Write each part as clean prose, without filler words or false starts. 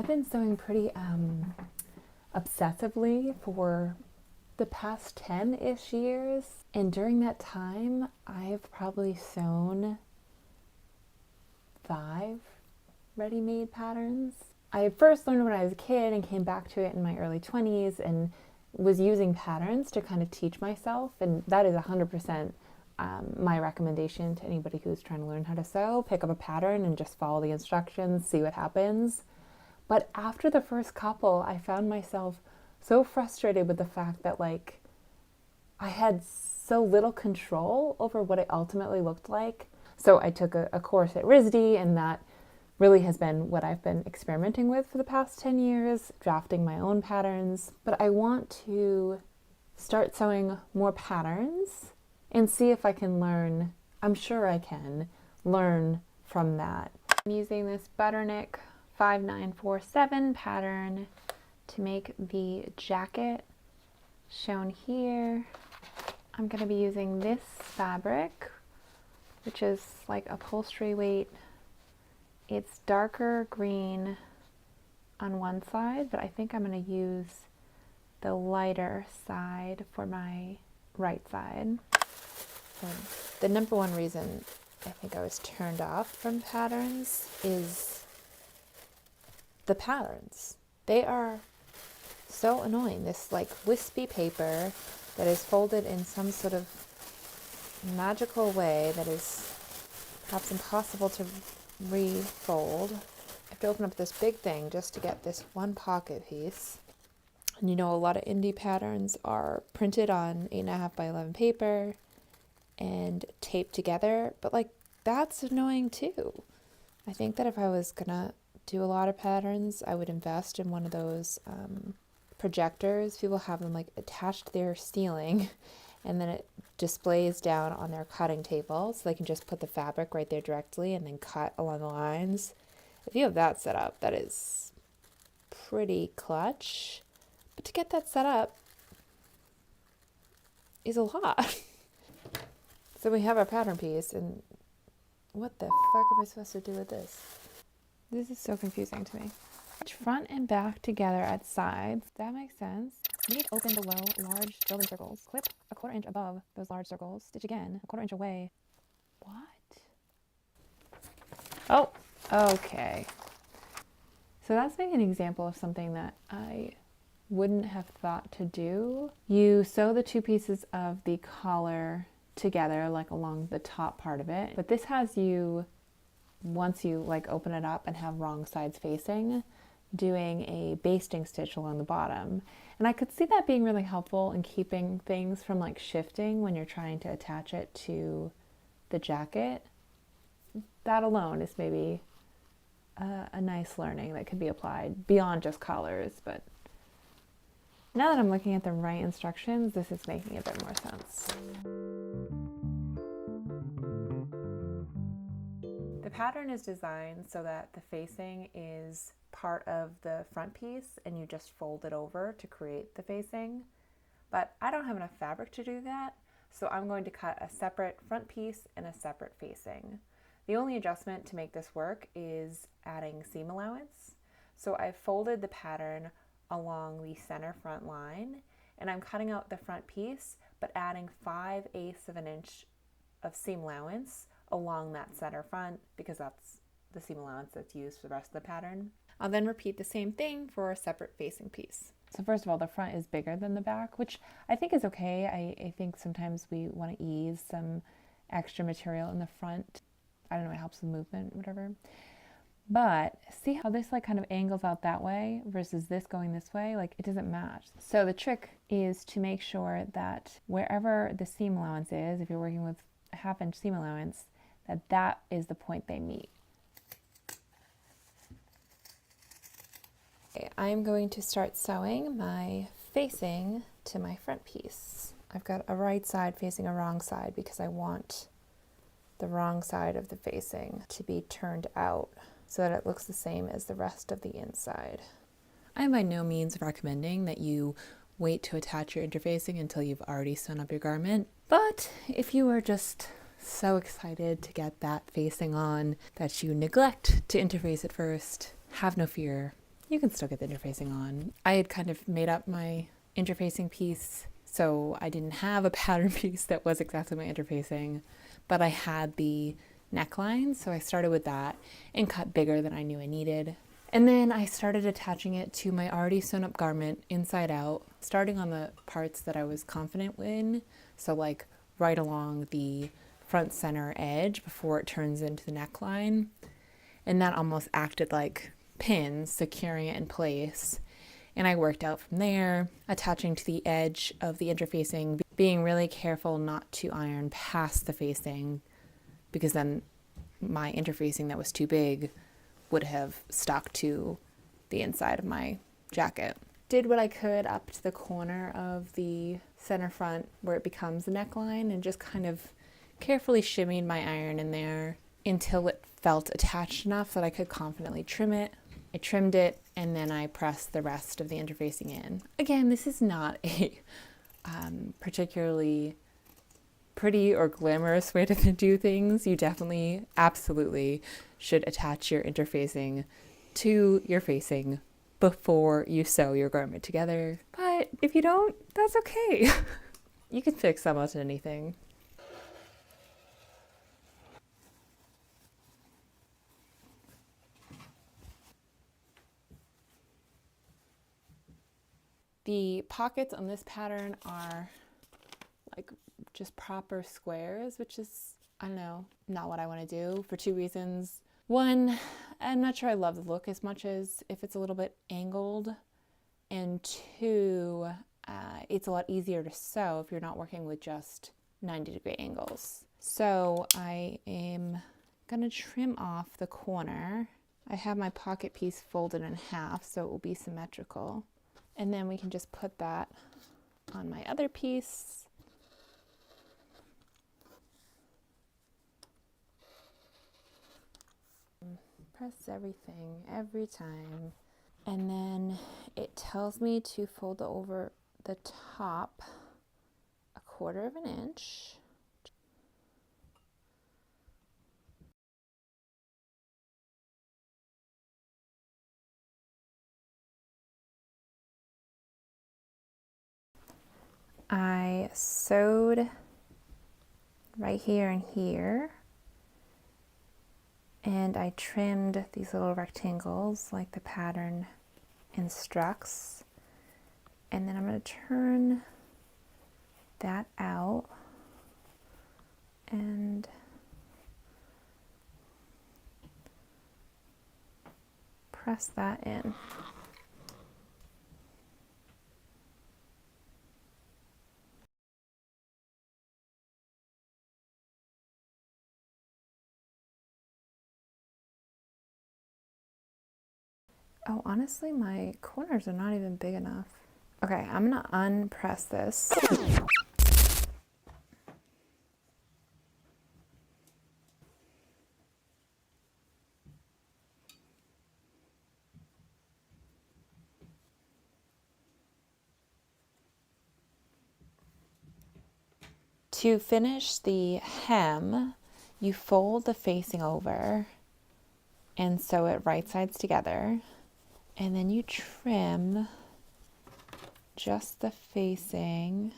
I've been sewing pretty obsessively for the past 10-ish years. And during that time, I've probably sewn 5 ready-made patterns. I first learned when I was a kid and came back to it in my early 20s and was using patterns to kind of teach myself. And that is 100% my recommendation to anybody who's trying to learn how to sew. Pick up a pattern and just follow the instructions, see what happens. But after the first couple, I found myself so frustrated with the fact that I had so little control over what it ultimately looked like. So I took a course at RISD, and that really has been what I've been experimenting with for the past 10 years, drafting my own patterns. But I want to start sewing more patterns and see if I can learn. I'm sure I can learn from that. I'm using this Butternick 5947 pattern to make the jacket shown here. I'm going to be using this fabric, which is like upholstery weight. It's darker green on one side, but I think I'm going to use the lighter side for my right side. The number one reason I think I was turned off from patterns is the patterns. They are so annoying. This wispy paper that is folded in some sort of magical way that is perhaps impossible to refold. I have to open up this big thing just to get this one pocket piece. And a lot of indie patterns are printed on 8.5 by 11 paper and taped together, but that's annoying too. I think that if I was gonna do a lot of patterns, I would invest in one of those projectors. People have them attached to their ceiling, and then it displays down on their cutting table, so they can just put the fabric right there directly and then cut along the lines. If you have that set up, that is pretty clutch. But to get that set up is a lot. So we have our pattern piece, and what the fuck am I supposed to do with this? This is so confusing to me. Front and back together at sides. That makes sense. Knit open below large building circles. Clip a 1/4 inch above those large circles. Stitch again a 1/4 inch away. What? Oh, okay. So that's like an example of something that I wouldn't have thought to do. You sew the 2 pieces of the collar together along the top part of it, but this has you, once you open it up and have wrong sides facing, doing a basting stitch along the bottom. And I could see that being really helpful in keeping things from shifting when you're trying to attach it to the jacket. That alone is maybe a nice learning that could be applied beyond just collars. But now that I'm looking at the right instructions, this is making a bit more sense. The pattern is designed so that the facing is part of the front piece and you just fold it over to create the facing. But I don't have enough fabric to do that, so I'm going to cut a separate front piece and a separate facing. The only adjustment to make this work is adding seam allowance. So I've folded the pattern along the center front line, and I'm cutting out the front piece but adding 5/8 of an inch of seam allowance along that center front, because that's the seam allowance that's used for the rest of the pattern. I'll then repeat the same thing for a separate facing piece. So first of all, the front is bigger than the back, which I think is okay. I think sometimes we want to ease some extra material in the front. I don't know, it helps with movement, whatever. But see how this kind of angles out that way versus this going this way? It doesn't match. So the trick is to make sure that wherever the seam allowance is, if you're working with a 1/2 inch seam allowance, that is the point they meet. Okay, I'm going to start sewing my facing to my front piece. I've got a right side facing a wrong side because I want the wrong side of the facing to be turned out so that it looks the same as the rest of the inside. I'm by no means recommending that you wait to attach your interfacing until you've already sewn up your garment, but if you are just so excited to get that facing on that you neglect to interface it first, have no fear. you can still get the interfacing on. I had kind of made up my interfacing piece, so I didn't have a pattern piece that was exactly my interfacing, but I had the neckline, so I started with that and cut bigger than I knew I needed. And then I started attaching it to my already sewn up garment inside out, starting on the parts that I was confident in, so like right along the front center edge before it turns into the neckline. And that almost acted like pins securing it in place. And I worked out from there, attaching to the edge of the interfacing, being really careful not to iron past the facing, because then my interfacing that was too big would have stuck to the inside of my jacket. Did what I could up to the corner of the center front where it becomes the neckline, and just kind of carefully shimmied my iron in there until it felt attached enough that I could confidently trim it. I trimmed it, and then I pressed the rest of the interfacing in. Again, this is not a particularly pretty or glamorous way to do things. You definitely, absolutely should attach your interfacing to your facing before you sew your garment together. But if you don't, that's okay. You can fix almost anything. The pockets on this pattern are like just proper squares, which is, I don't know, not what I want to do for two reasons. One, I'm not sure I love the look as much as if it's a little bit angled. And two, it's a lot easier to sew if you're not working with just 90-degree angles. So I am gonna trim off the corner. I have my pocket piece folded in half so it will be symmetrical. And then we can just put that on my other piece. Press everything every time. And then it tells me to fold over the top 1/4 of an inch. I sewed right here and here, and I trimmed these little rectangles like the pattern instructs, and then I'm going to turn that out and press that in. Oh, honestly, my corners are not even big enough. Okay, I'm gonna unpress this. To finish the hem, you fold the facing over and sew it right sides together. And then you trim just the facing.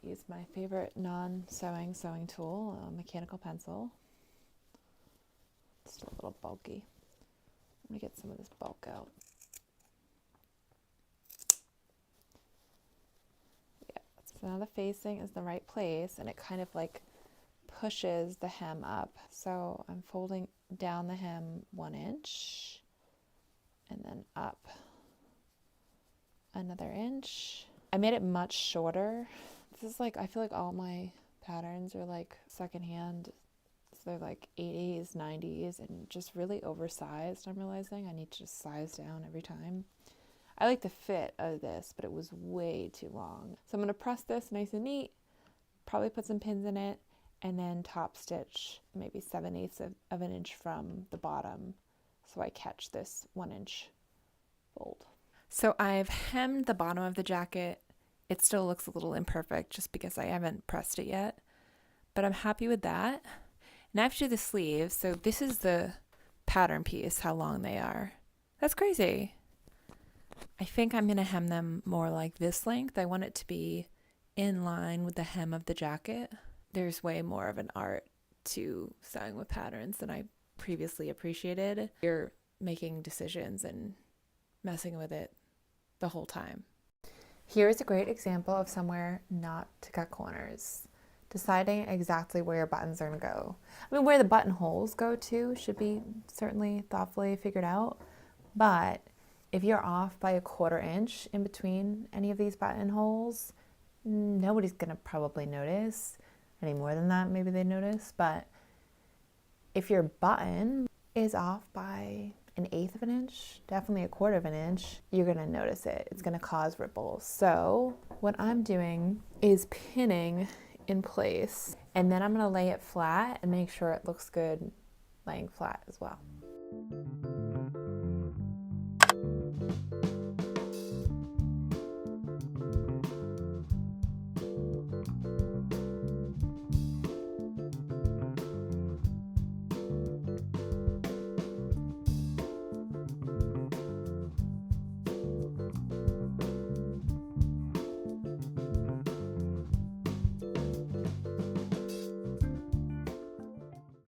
Use my favorite non-sewing sewing tool, a mechanical pencil. It's a little bulky. Let me get some of this bulk out. Yeah, so now the facing is the right place, and it kind of like pushes the hem up. So I'm folding down the hem 1 inch and then up another inch. I made it much shorter. This is like, I feel like all my patterns are like secondhand. So they're like 80s, 90s, and just really oversized. I'm realizing I need to just size down every time. I like the fit of this, but it was way too long. So I'm gonna press this nice and neat, probably put some pins in it, and then top stitch maybe 7/8 of an inch from the bottom so I catch this 1-inch fold. So I've hemmed the bottom of the jacket. It still looks a little imperfect just because I haven't pressed it yet, but I'm happy with that. Now I have to do the sleeves. So this is the pattern piece, how long they are. That's crazy. I think I'm going to hem them more like this length. I want it to be in line with the hem of the jacket. There's way more of an art to sewing with patterns than I previously appreciated. You're making decisions and messing with it the whole time. Here is a great example of somewhere not to cut corners. Deciding exactly where your buttons are going to go. I mean, where the buttonholes go to should be certainly thoughtfully figured out, but if you're off by a 1/4 inch in between any of these buttonholes, nobody's going to probably notice. Any more than that, maybe they notice, but if your button is off by 1/8 of an inch, definitely a 1/4 of an inch, you're going to notice it. It's going to cause ripples. So what I'm doing is pinning in place, and then I'm going to lay it flat and make sure it looks good laying flat as well.